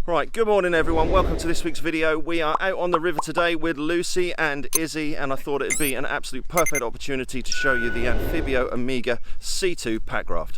Right, good morning everyone, welcome to this week's video. We are out on the river today with Lucy and Izzy, and I thought it'd be an absolute perfect opportunity to show you the Anfibio Omega C2 Packraft.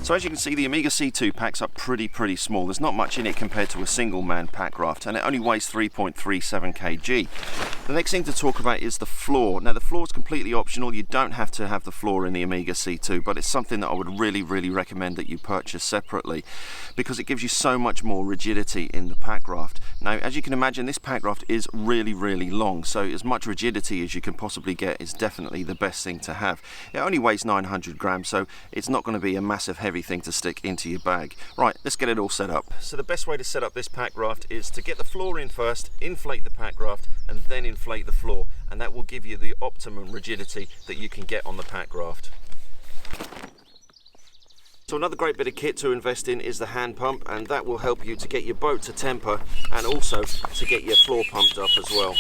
So as you can see, the Omega C2 packs up pretty small. There's not much in it compared to a single man packraft, and it only weighs 3.37 kg. The next thing to talk about is the floor. Now the floor is completely optional. You don't have to have the floor in the Omega C2, but it's something that I would really recommend that you purchase separately because it gives you so much more rigidity in the packraft. Now as you can imagine, this packraft is really long, so as much rigidity as you can possibly get is definitely the best thing to have. It only weighs 900 grams, so it's not going to be a massive heavy thing to stick into your bag. Right, let's get it all set up. So the best way to set up this packraft is to get the floor in first, inflate the packraft, and then inflate the floor, and that will give you the optimum rigidity that you can get on the packraft. So another great bit of kit to invest in is the hand pump, and that will help you to get your boat to temper and also to get your floor pumped up as well.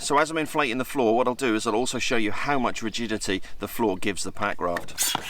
So as I'm inflating the floor, what I'll do is I'll also show you how much rigidity the floor gives the packraft.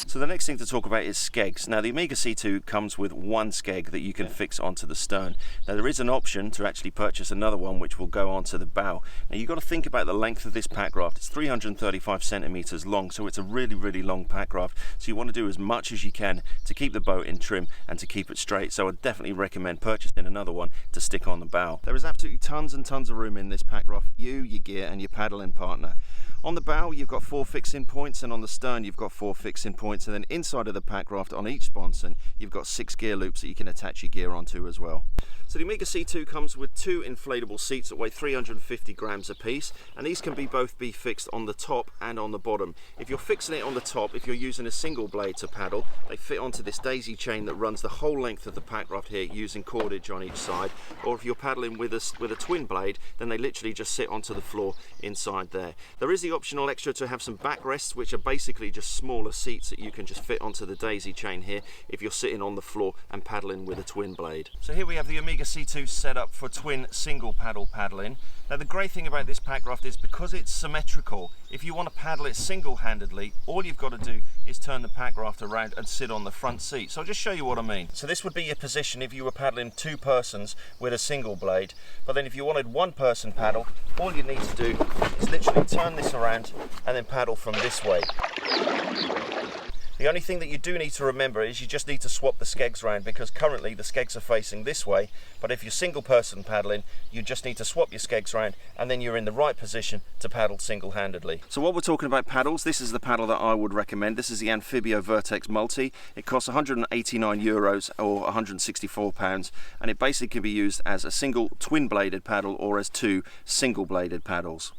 So the next thing to talk about is Skegs. Now the Omega C2 comes with one Skeg that you can fix onto the stern. Now there is an option to actually purchase another one which will go onto the bow. Now you've got to think about the length of this packraft. It's 335 centimeters long, so it's a really long packraft. So you want to do as much as you can to keep the boat in trim and to keep it straight. So I'd definitely recommend purchasing another one to stick on the bow. There is absolutely tons and tons of room in this packraft, you, your gear and your paddling partner. On the bow you've got 4 fixing points, and on the stern you've got 4 fixing points, and then inside of the packraft on each sponson you've got 6 gear loops that you can attach your gear onto as well. So the Omega C2 comes with 2 inflatable seats that weigh 350 grams a piece, and these can both be fixed on the top and on the bottom. If you're fixing it on the top, if you're using a single blade to paddle, they fit onto this daisy chain that runs the whole length of the packraft here using cordage on each side, or if you're paddling with a twin blade, then they literally just sit onto the floor inside there. There is the optional extra to have some backrests, which are basically just smaller seats that you can just fit onto the daisy chain here if you're sitting on the floor and paddling with a twin blade. So here we have the Omega C2 set up for twin single paddle paddling. Now the great thing about this packraft is because it's symmetrical, if you want to paddle it single-handedly, all you've got to do is turn the packraft around and sit on the front seat. So I'll just show you what I mean. So this would be your position if you were paddling 2 persons with a single blade, but then if you wanted 1 person paddle, all you need to do is literally turn this around and then paddle from this way. The only thing that you do need to remember is you just need to swap the Skegs around, because currently the Skegs are facing this way, but if you're single person paddling, you just need to swap your Skegs around and then you're in the right position to paddle single-handedly. So what we're talking about paddles, this is the paddle that I would recommend. This is the Anfibio Vertex Multi. It costs €189 or £164, and it basically can be used as a single twin-bladed paddle or as two single-bladed paddles.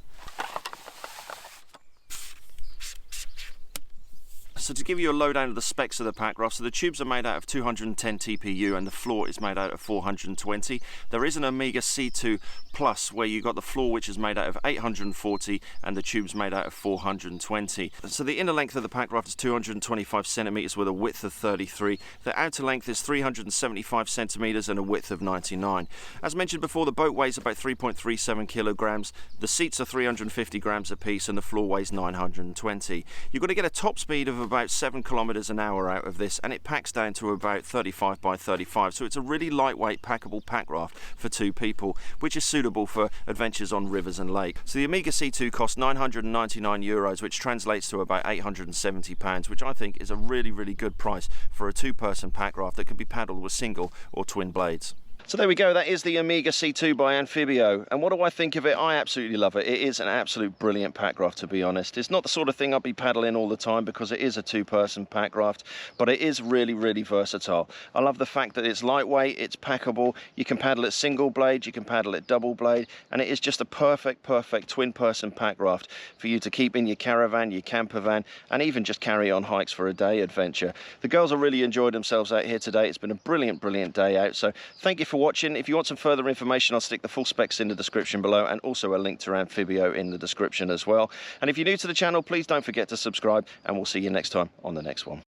So to give you a lowdown of the specs of the Packraft, so the tubes are made out of 210 TPU and the floor is made out of 420. There is an Omega C2 Plus where you got the floor which is made out of 840 and the tubes made out of 420. So the inner length of the Packraft is 225 centimeters with a width of 33. The outer length is 375 centimeters and a width of 99. As mentioned before, the boat weighs about 3.37 kilograms. The seats are 350 grams a piece and the floor weighs 920. You're going to get a top speed of about 7 kilometers an hour out of this, and it packs down to about 35 by 35, so it's a really lightweight packable Packraft for two people, which is suitable for adventures on rivers and lakes. So the Omega C2 costs €999, which translates to about £870, which I think is a really good price for a two-person Packraft that can be paddled with single or twin blades. So there we go, that is the Omega C2 by Anfibio, and what do I think of it? I absolutely love it. It is an absolute brilliant Packraft, to be honest. It's not the sort of thing I'd be paddling all the time because it is a two-person Packraft, but it is really versatile. I love the fact that it's lightweight, it's packable, you can paddle it single blade, you can paddle it double blade, and it is just a perfect twin-person Packraft for you to keep in your caravan, your camper van, and even just carry on hikes for a day adventure. The girls have really enjoyed themselves out here today. It's been a brilliant day out, so thank you for watching. If you want some further information, I'll stick the full specs in the description below and also a link to Anfibio in the description as well. And if you're new to the channel, please don't forget to subscribe, and we'll see you next time on the next one.